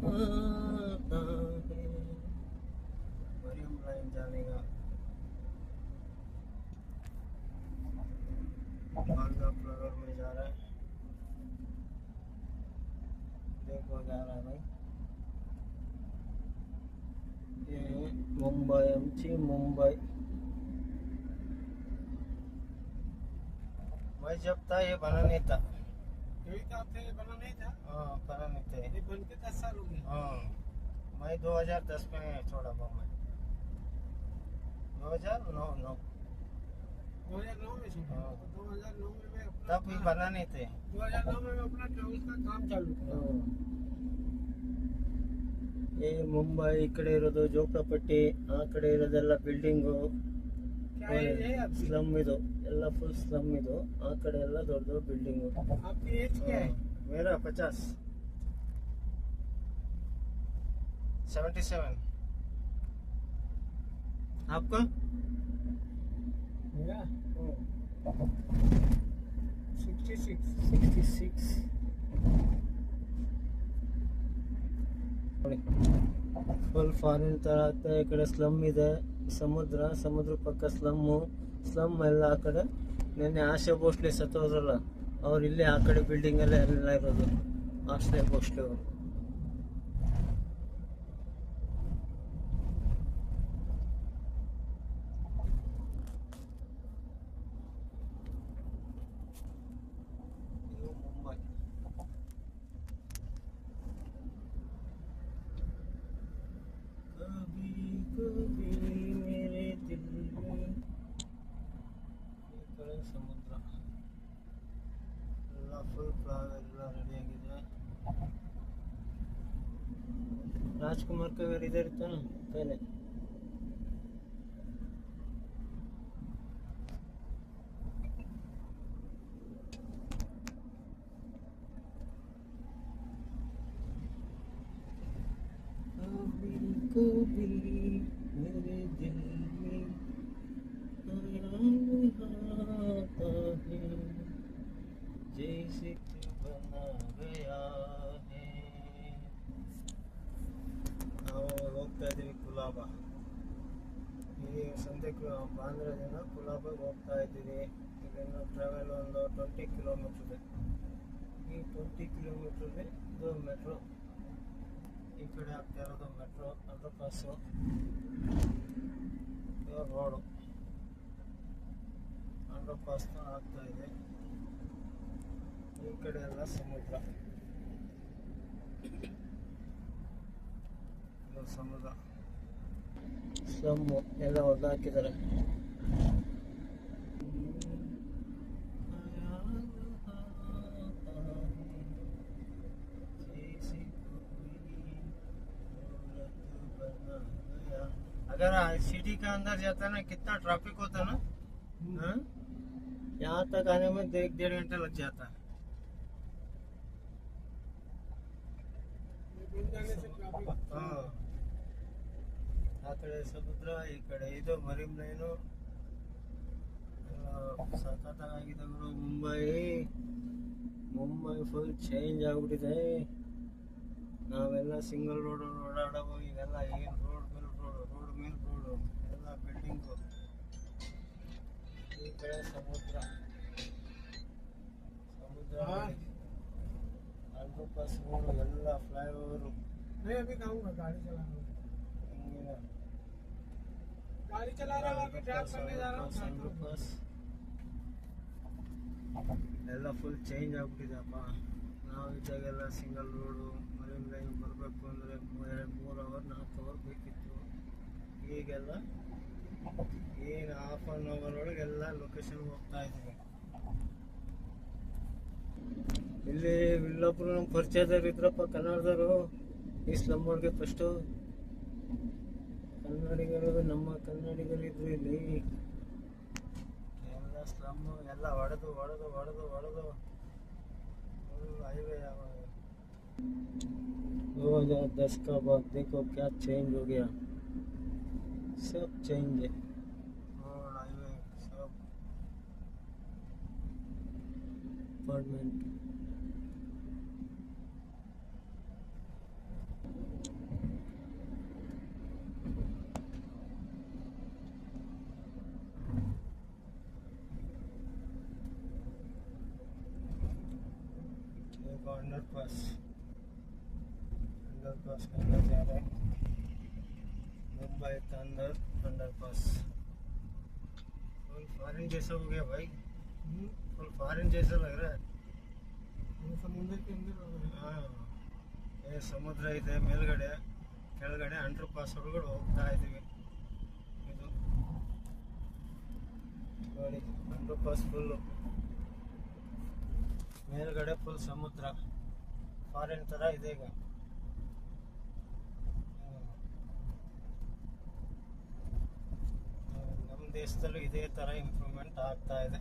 आता है। मरियम लाइन जाने का बांद्रा फ्लावर में जा रहा है। देखो जा रहा है भाई। ये मुंबई एमची मुंबई। मैं जब था ये बना नहीं था। बना नहीं था। हाँ बना नहीं थे। ये बन के 10 साल हो गए। हाँ मैं 2010 में छोड़ा बम्बई। 2009 9 2009 में छोड़ा। हाँ। तो 2009 में मैं अपना तब भी बना नहीं थे। 2009 में मैं अपना ट्रेवल्स का काम चालू किया। ये ಮುಂಬೈ ಈ ಕಡೆ ಇರೋದು ಜೋಕಾಪಟ್ಟಿ, ಆ ಕಡೆ ಇರೋದೆಲ್ಲ ಬಿಲ್ಡಿಂಗು, क्या एज है आपकी? ಸ್ಲಮ್ ಇದು ಎಲ್ಲ ಫುಲ್ ಸ್ಲಮ್ ಇದು, ಆ ಕಡೆ ಎಲ್ಲ ದೊಡ್ಡ ದೊಡ್ಡ ಬಿಲ್ಡಿಂಗು। आपकी एज क्या है? मेरा 50 77। आपका? मेरा 66। 66। ಫುಲ್ ಫಾರಿನ್ ತರ ಆಗ್ತಾ ಈ ಕಡೆ ಸ್ಲಮ್ ಇದೆ, ಸಮುದ್ರ ಪಕ್ಕ ಸ್ಲಮ್ ಎಲ್ಲ ಆ ಕಡೆ। ನಿನ್ನೆ ಆಶಾ ಭೋಸ್ಲೆ ಸತ್ತೋದ್ರಲ್ಲ, ಅವ್ರು ಇಲ್ಲೇ ಆ ಕಡೆ ಬಿಲ್ಡಿಂಗ್ ಅಲ್ಲೇ ಎಲ್ಲ ಇರೋದು, ಆಶ್ರಯ ಭೋಸ್ಲೆ ಅವರು। ಇದು ಮುಂಬೈ। कभी कभी मेरे दिल में ಈ ಕಡೆ ಸಮುದ್ರ ಎಲ್ಲ ಫುಲ್ ಫ್ಲವರ್ ಎಲ್ಲ ರೆಡಿ ಆಗಿದೆ। ರಾಜ್ಕುಮಾರ್ ಕವಿಯರ್ ಇದೆ ಇರ್ತಾನೆ ಪೇಲೆ। कभी कभी मेरे दिल में आता है, जैसे तू बना गया है। ನಾವು ಹೋಗ್ತಾ ಇದೀವಿ ಕುಲಾಬ। ಈ ಸಂತೆಗೆ ಬಾಂದ್ರಾದಿಂದ ಕುಲಾಬಾಗೆ ಹೋಗ್ತಾ ಇದ್ದೀವಿ। ಇಲ್ಲಿಂದ ಟ್ರಾವೆಲ್ ಒಂದು 20 ಕಿಲೋಮೀಟರ್ ಇದೆ। ಈ 20 ಕಿಲೋಮೀಟರ್ಗೆ ಇದು ಮೆಟ್ರೋ, ಈ ಕಡೆ ಆಗ್ತಾ ಇರೋದು ಮೆಟ್ರೋ ಅಂಡರ್ ಪಾಸು, ಇದು ರೋಡು ಅಂಡರ್ ಪಾಸ್ ಆಗ್ತಾ ಇದೆ। ಈ ಕಡೆ ಎಲ್ಲ ಸಮುದ್ರ, ಇದು ಸಮುದ್ರ ಸ್ಲಮ್ಮು ಎಲ್ಲ ಹೊಡೆದು ಹಾಕಿದ್ದಾರೆ। अगर सिटी के अंदर जाता है ना, कितना ट्रैफिक होता है ना। हाँ? यहाँ तक आने में 1-1.5 घंटा लग जाता है। बन जाने से ट्रैफिक। हाँ ಆ ಕಡೆ ಸಮುದ್ರ, ಈ ಕಡೆ ಇದು ಮರಿಮ್ ಲೈನು, ಸಖತ್ತಾಗಿದೆ ಗುರು ಮುಂಬೈ ಫುಲ್ ಚೇಂಜ್ ಆಗ್ಬಿಟ್ಟಿದೆ। ನಾವೆಲ್ಲ ಸಿಂಗಲ್ ರೋಡ್ ಓಡಾಡೋ, ಈಗೆಲ್ಲ ಏನು ರೋಡ್ ಮೇಲೆ ರೋಡು ಎಲ್ಲ ಬಿಲ್ಡಿಂಗು। ಈ ಕಡೆ ಸಮುದ್ರ ಅಂಡರ್ ಪಾಸ್ ರೋಡು ಎಲ್ಲ ಫ್ಲೈಓವರು। मैं अभी खाऊंगा, गाड़ी चला रहा हूँ। गाड़ी चला रहा हूँ, अभी ड्राइव करने जा रहा हूँ। ಅಂಡರ್ ಪಾಸ್ ಎಲ್ಲ ಫುಲ್ ಚೇಂಜ್ ಆಗ್ಬಿಟ್ಟಿದೆಪ್ಪ। ನಾವು ಇದ್ದಾಗೆಲ್ಲ ಸಿಂಗಲ್ ರೋಡು, ಮರಿಮ್ ಲೈನ್ ಬರಬೇಕು ಅಂದರೆ 3 ಅವರ್ 4 ಅವರ್ ಬೇಕಿತ್ತು। ಈಗೆಲ್ಲ ಏನು ಹಾಫ್ ಆನ್ ಅವರ್ ಒಳಗೆಲ್ಲ ಲೊಕೇಶನ್ಗೆ ಹೋಗ್ತಾ ಇದ್ದೀವಿ। ಇಲ್ಲಿ ಇಲ್ಲೊಬ್ರು ನಮ್ಮ ಪರಿಚಯದವ್ರು ಇದ್ರಪ್ಪ, ಕನ್ನಡದವರು। ಈ ಸ್ಲಮ್ ಒಳಗೆ ಫಸ್ಟು ನಮ್ಮ ಕನ್ನಡಿಗರಿದ್ರು ಇಲ್ಲಿ। ಎಲ್ಲ ಸ್ಲಮ್ಮು ಎಲ್ಲ ಹೊಡೆದು हाईवे 2010 का बाद देखो क्या चेंज हो गया, सब चेंज है। और हाईवे सब अपार्टमेंट। अंडर पास करना जा रहे हैं मुंबई के अंदर अंडर पास। फुल फॉरेन जैसा हो गया भाई, फुल फॉरेन जैसा लग रहा है। वो समुद्र के अंदर हो रहा है। ಹಾಂ ಸಮುದ್ರ ಇದೆ ಮೇಲ್ಗಡೆ, ಕೆಳಗಡೆ ಅಂಡರ್ ಪಾಸ್ ಒಳಗಡೆ ಹೋಗ್ತಾ ಇದ್ದೀವಿ. ಇದು ನೋಡಿ ಅಂಡರ್ ಪಾಸ್ ಫುಲ್ಲು ಮೇಲ್ಗಡೆ ಫುಲ್ ಸಮುದ್ರ, ಫಾರಿನ್ ಥರ ಇದೆ ಈಗ. ನಮ್ಮ ದೇಶದಲ್ಲೂ ಇದೇ ಥರ ಇಂಪ್ರೂವ್ಮೆಂಟ್ ಆಗ್ತಾ ಇದೆ.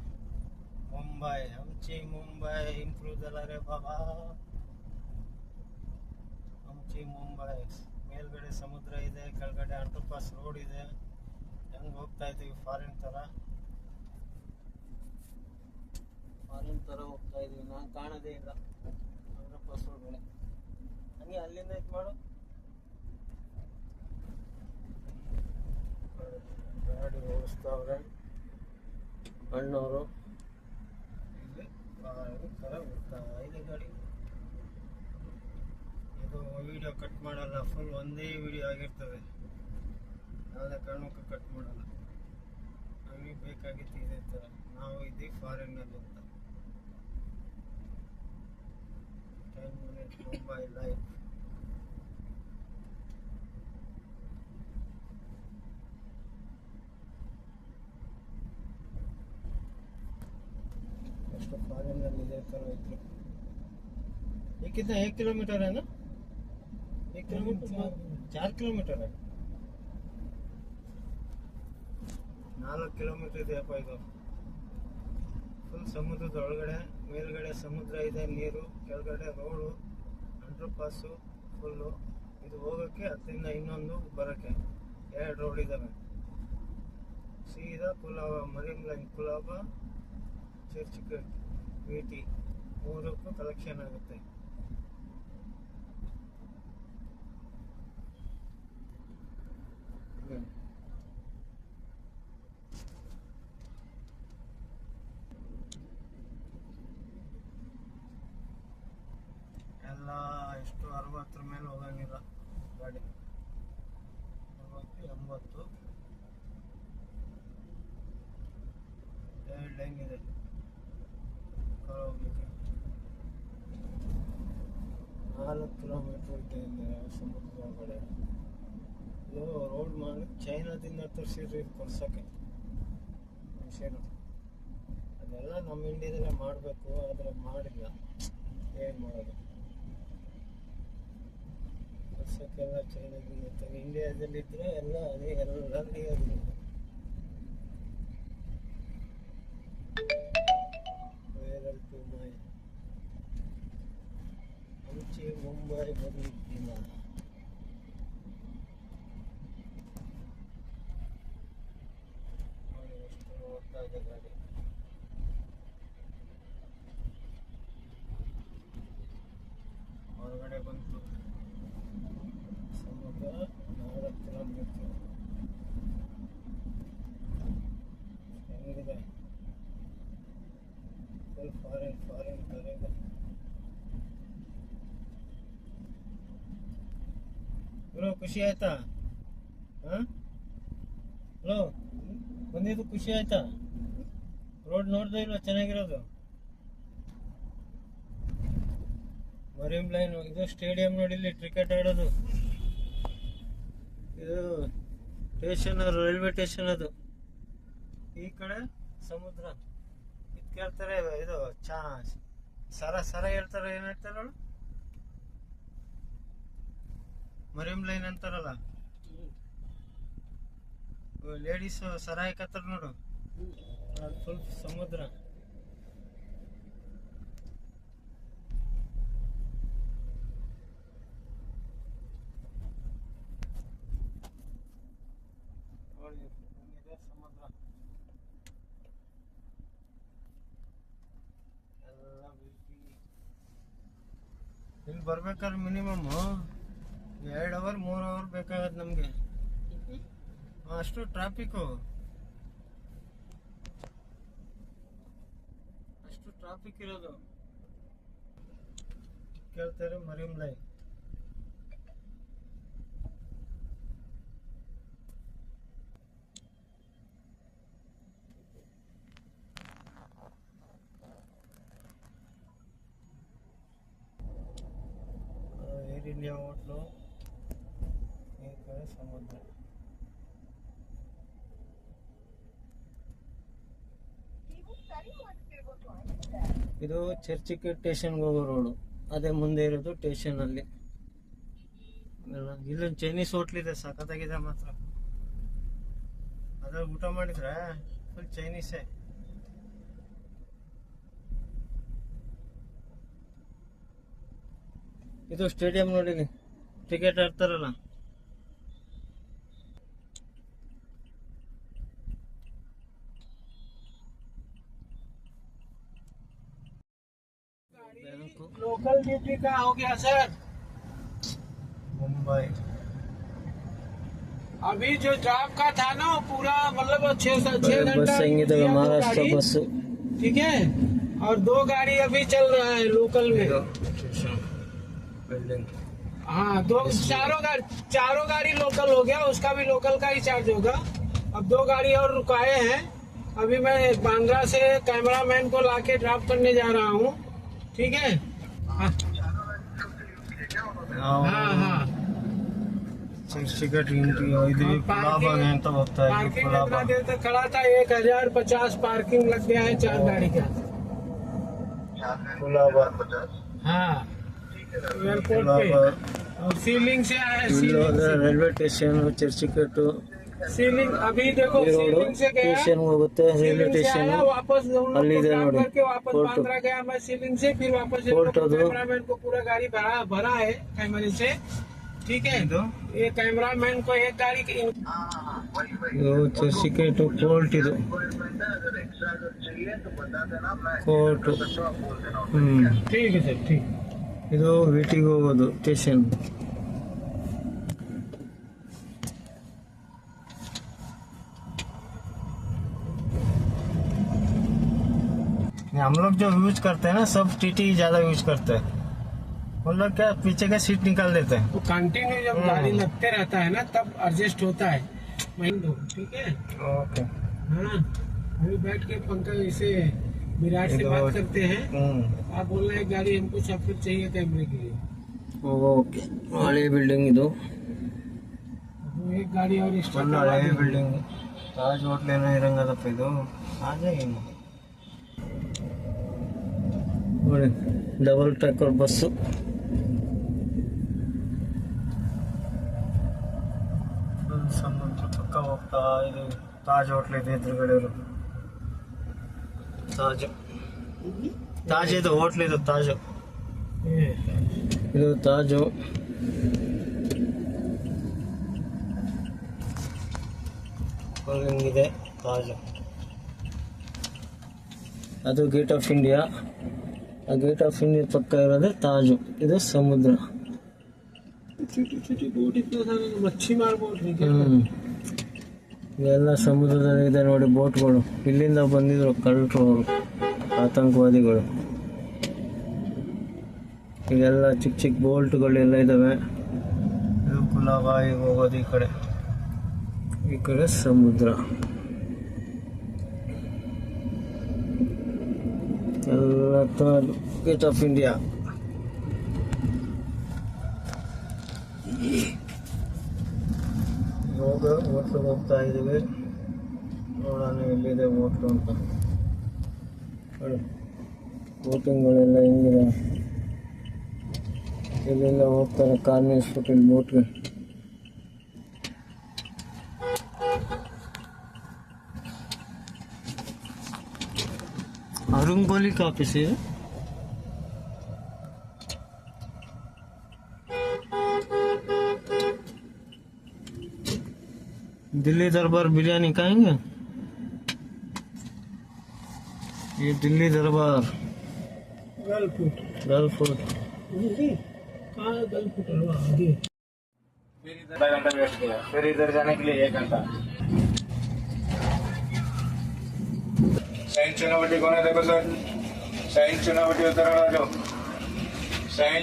ಮುಂಬೈ ಹಂಚಿ ಮುಂಬೈ ಇಂಪ್ರೂವ್ ಅಲ್ಲ ರೇ ಬಾಬಾ. ಹಂಚಿ ಮುಂಬೈ ಮೇಲ್ಗಡೆ ಸಮುದ್ರ ಇದೆ, ಕೆಳಗಡೆ ಅಂಡರ್ ಪಾಸ್ ರೋಡ್ ಇದೆ. ಹೆಂಗೆ ಹೋಗ್ತಾ ಇದ್ದೀವಿ ಫಾರಿನ್ ಥರ ಹೋಗ್ತಾ ಇದೀವಿ. ನಾನು ಕಾಣೋದೇ ಇಲ್ಲ ಅಂಡರ್ ಪಾಸ್ ಒಳಗಡೆ. ಹಂಗೆ ಅಲ್ಲಿಂದ ಇದು ಮಾಡು, ಗಾಡಿ ಓಡಿಸ್ತಾವ್ರೆ ಅಣ್ಣವರು. ಇಲ್ಲಿ ಫಾರಿನ್ ಥರ ಹೋಗ್ತಾ ಇದೆ ಗಾಡಿ. ಇದು ವಿಡಿಯೋ ಕಟ್ ಮಾಡಲ್ಲ, ಫುಲ್ ಒಂದೇ ವಿಡಿಯೋ ಆಗಿರ್ತದೆ, ಯಾವುದೇ ಕಾರಣಕ್ಕೂ ಕಟ್ ಮಾಡಲ್ಲ. ನಮಗೆ ಬೇಕಾಗಿತ್ತು ಇದೇ ಥರ. ನಾವು ಇದ್ದೀವಿ ಫಾರಿನ್ನಲ್ಲಿ ಅಂತ. 10 minutes ಮುಂಬೈ ಲೈಫ್. ಎಷ್ಟು ಫಾರಿನ್ನಲ್ಲಿ ಇದೇ ಥರ ಇತ್ತು. ये कितना 1 किलोमीटर है ना? 1 किलोमीटर 4 किलोमीटर है, 4 ಕಿಲೋಮೀಟರ್ ಇದೆಯಪ್ಪ ಇದು. ಫುಲ್ ಸಮುದ್ರದ ಒಳಗಡೆ, ಮೇಲ್ಗಡೆ ಸಮುದ್ರ ಇದೆ, ನೀರು, ಕೆಳಗಡೆ ರೋಡು, ಅಂಡರ್ ಪಾಸು ಫುಲ್ಲು. ಇದು ಹೋಗೋಕ್ಕೆ ಹತ್ತಿಂದ ಇನ್ನೊಂದು ಬರೋಕ್ಕೆ 2 ರೋಡ್ ಇದ್ದಾವೆ. ಸೀದಾ ಕುಲಾಬ, ಮರೀಮ್ ಲೈನ್, ಕುಲಾಬ, ಚರ್ಚ್ ವಿಟಿ 3ಕ್ಕೂ ಕಲೆಕ್ಷನ್ ಆಗುತ್ತೆ. ಎಲ್ಲ ಎಷ್ಟು 60 ಮೇಲೆ ಹೋಗಂಗಿಲ್ಲ ಗಾಡಿ. 60, 80 ಎರಡು ಲೈನ್ ಇದೆ ಹೋಗ್ಲಿಕ್ಕೆ. 4 ಕಿಲೋಮೀಟರ್ ಇದೆ ಸಮುದ್ರ ಒಳಗಡೆ. ಇದು ರೋಡ್ ಮಾಡಿ ಚೈನಾದಿಂದ ತರಿಸಿದ್ರು ಇದು ಕೊಡ್ಸೋಕ್ಕೆ ಮನುಷ್ಯರು. ಅದೆಲ್ಲ ನಮ್ಮ ಇಂಡಿಯಾದಲ್ಲೇ ಮಾಡಬೇಕು, ಆದರೆ ಮಾಡಿಲ್ಲ. ಏನು ಮಾಡೋದು, ಕೊಡ್ಸೋಕ್ಕೆಲ್ಲ ಚೈನಾದಿಂದ. ಇಂಡಿಯಾದಲ್ಲಿದ್ದರೆ ಎಲ್ಲ ಅದೇ ಎಲ್ಲರಿಗೆ ಅದು. ವೈರಲ್ ಟು ಮೈ ಹಂಚಿ ಮುಂಬೈ ಬರುತ್ತಿಲ್ಲ. ಹೋಗ್ತಾ ಇದೆ ಗಾಡಿ. ಹೊರಗಡೆ ಬಂತು ಸಮುದ್ರ. 4 ಕಿಲೋಮೀಟರ್ ಹೆಂಗಿದೆ, ಫುಲ್ ಫಾರಿನ್ ಥರ ಇದೆ. ಬ್ರೋ ಖುಷಿ ಆಯ್ತಾ? ಹಾಂ ಹಲೋ, ಬಂದಿದ್ದು ಖುಷಿ ಆಯ್ತಾ? ರೋಡ್ ನೋಡ್ದೆ ಇಲ್ವಾ ಚೆನ್ನಾಗಿರೋದು? ಮರೀಮ್ ಲೈನ್ ಇದು ಸ್ಟೇಡಿಯಂ ನೋಡಿ, ಇಲ್ಲಿ ಕ್ರಿಕೆಟ್ ಆಡೋದು. ಇದು ಸ್ಟೇಷನ್, ರೈಲ್ವೆ ಸ್ಟೇಷನ್ ಅದು. ಈ ಕಡೆ ಸಮುದ್ರ. ಇದು ಕೇಳ್ತಾರೆ ಇದು ಸರ ಹೇಳ್ತಾರೆ, ಏನು ಹೇಳ್ತಾರೆ ಅವಳು? ಮರೀಮ್ ಲೈನ್ ಅಂತಾರಲ್ಲ, ಲೇಡೀಸ್ ಸರ ಹಾಕತ್ತಾರ ನೋಡು, ಅದು ಫುಲ್ ಸಮುದ್ರ. ನೋಡಿ ಇದೆ ಸಮುದ್ರ ಎಲ್ಲ ಬಿಸಿ. ಇಲ್ಲಿ ಬರ್ಬೇಕಾದ್ರೆ ಮಿನಿಮಮ್ 2 ಅವರ್ 3 ಅವರ್ ಬೇಕಾಗತ್ತೆ ನಮಗೆ. ಅಷ್ಟು ಟ್ರಾಫಿಕ್ಕು, ಅಷ್ಟು ಟ್ರಾಫಿಕ್ ಇರೋದು. ಕೇಳ್ತಾರೆ ಮರೀಮ್ ಲೈನ್. ಏರ್ ಇಂಡಿಯಾ ಹೋಟ್ಲು, ಈ ಕಡೆ ಸಮುದ್ರ. ಇದು ಚರ್ಚಿಗೆ ಸ್ಟೇಷನ್ಗೆ ಹೋಗೋ ರೋಡು, ಅದೇ ಮುಂದೆ ಇರೋದು ಸ್ಟೇಷನ್ ಅಲ್ಲಿ. ಇಲ್ಲೊಂದು ಚೈನೀಸ್ ಹೋಟ್ಲ್ ಇದೆ, ಸಖತ್ತಾಗಿದೆ ಮಾತ್ರ. ಅದ್ರಲ್ಲಿ ಊಟ ಮಾಡಿದ್ರೆ ಫುಲ್ ಚೈನೀಸೇ. ಇದು ಸ್ಟೇಡಿಯಂ ನೋಡಿಲಿ, ಕ್ರಿಕೆಟ್ ಆಡ್ತಾರಲ್ಲ. लोकल ड्यूटी का हो गया सर। मुंबई अभी जो जॉब का था ना वो पूरा मतलब 6 बस घंटा संगीत महाराष्ट्र बस. ठीक है, और 2 गाड़ी अभी चल रहा है लोकल में। बिल्डिंग हाँ, चारों गाड़ी लोकल हो गया, उसका भी लोकल का ही चार्ज होगा। अब 2 गाड़ी और रुकाए हैं। अभी मैं बांद्रा से कैमरामैन को लाके ड्रॉप करने जा रहा हूँ। ठीक है, हाँ हाँ। चर्चिका कुलाबा ಅಂತ ಹೋಗ್ತಾ ಇದೆ. पार्किंग कुलाबा इतना देर तक खड़ा था, 1050 पार्किंग लग गया है 4 गाड़ी का। कुलाबा हाँ, एयरपोर्ट पे। कुलाबा और सीलिंग से आया है, सीलिंग से। ರೈಲ್ವೆ ಸ್ಟೇಷನ್, ಚರ್ಚಿಕೆ ಟು सीलिंग अभी देखो ಈ ರೋಡು सीलिंग से गया, ಸ್ಟೇಷನ್ ಹೋಗುತ್ತೆ. ರೈಲ್ವೆ सीलिंग से ಸ್ಟೇಷನ್ आया, वापस दोनों को अली इधर काम नोड़ी, करके वापस फोटो। बांद्रा गया मैं सीलिंग से, फिर वापस फोटो दो। कैमरामैन को पूरा गाड़ी भरा है कैमरे से। ठीक है, ಇದು ये कैमरामैन को एक गाड़ी की ಇದು ಚರ್ಚಿಕೆ ಟು ಕೋರ್ಟ್. ಇದು ಕೋರ್ಟ್. ठीक है सर, ठीक। ಇದು ವಿಟಿಗೆ ಹೋಗೋದು ಸ್ಟೇಷನ್. हम लोग जो यूज करते हैं ना, सब टीटी ज्यादा यूज करते हैं. उन लोग क्या पीछे का सीट निकाल देते हैं. तो कंटिन्यू जब गाड़ी लगते रहता है ना तब एडजस्ट होता है। ठीक है, ओके. हाँ। अभी बैठ के पंखा इसे विराट से बात करते हैं। आप बोल रहे हैं गाड़ी हमको सफर चाहिए कैमरे के लिए। ओके. हಳೆ बिल्डिंग ಇದು, वो एक गाड़ी और एक्स्ट्रा ಫುಲ್ ಹಳೆ ಬಿಲ್ಡಿಂಗ್. ತಾಜ್ ಹೋಟ್ಲ್ ಏನೋ ಇರಂಗದಪ್ಪ ಇದು. ತಾಜೇ ಏನು ನೋಡಿ, ಡಬಲ್ ಟ್ರ್ಯಾಕರ್ ಬಸ್ಸು. ಸಮುದ್ರ ಪಕ್ಕ ಹೋಗ್ತಾ ಇದು. ತಾಜ್ ಹೋಟ್ಲ್ ಇದೆ ಎದುರುಗಡೆ ಇರೋದು. ತಾಜ್ ಇದು ಹೋಟ್ಲ್, ಇದು ತಾಜ್. ಇದು ತಾಜು. ಹಿಂಗಿದೆ ತಾಜ್. ಅದು ಗೇಟ್ ಆಫ್ ಇಂಡಿಯಾ. ಆ ಗೇಟ್ ಆಫ್ ಇಂಡಿಯಾ ಪಕ್ಕ ಇರೋದೇ ತಾಜು. ಇದು ಸಮುದ್ರ. छोटी छोटी बोट, इतना सारा मच्छी मार बोट है। ಇದೆಲ್ಲ ಸಮುದ್ರದಲ್ಲಿ ಇದೆ ನೋಡಿ ಬೋಟ್ಗಳು. ಇಲ್ಲಿಂದ ಬಂದಿದ್ರು ಕಳ್ಳರು, ಅವರು ಆತಂಕವಾದಿಗಳು. ಇದೆಲ್ಲ ಚಿಕ್ಕ ಚಿಕ್ಕ ಬೋಲ್ಟ್ಗಳೆಲ್ಲ ಇದಾವೆ. ಇದು ಕುಲಾಬಾಯಿಗೆ ಹೋಗೋದು ಈ ಕಡೆ. ಈ ಕಡೆ ಸಮುದ್ರ. ಎಲ್ಲ ಗೇಟ್ ಆಫ್ ಇಂಡಿಯಾ. ಇವಾಗ ಹೋಟ್ಲಿಗೆ ಹೋಗ್ತಾ ಇದ್ದೀವಿ. ನೋಡೋಣ ಎಲ್ಲಿದೆ ಹೋಟ್ಲು ಅಂತ. ನೋಡಿ ಬೋಟಿಂಗ್ಗಳೆಲ್ಲ ಹೆಂಗಿದೆ. ಇಲ್ಲಿಂದ ಹೋಗ್ತಾರೆ ಕಾರ್ ನಿಲ್ಲಿಸ್ಬಿಟ್ಟು ಇಲ್ಲಿ ಬೋಟ್ಗೆ. अरुण गोली का ऑफिस है. दिल्ली दरबार बिरयानी खाएंगे. ये दिल्ली दरबार गर्ल फूड। कहाँ है गर्ल फूड? आगे आधा घंटा वेट किया, फिर इधर जाने के लिए 1 घंटा. साइन चुनावटी कौन है? देखो सर, साइन चुनावटी उतर आ जाओ. साइन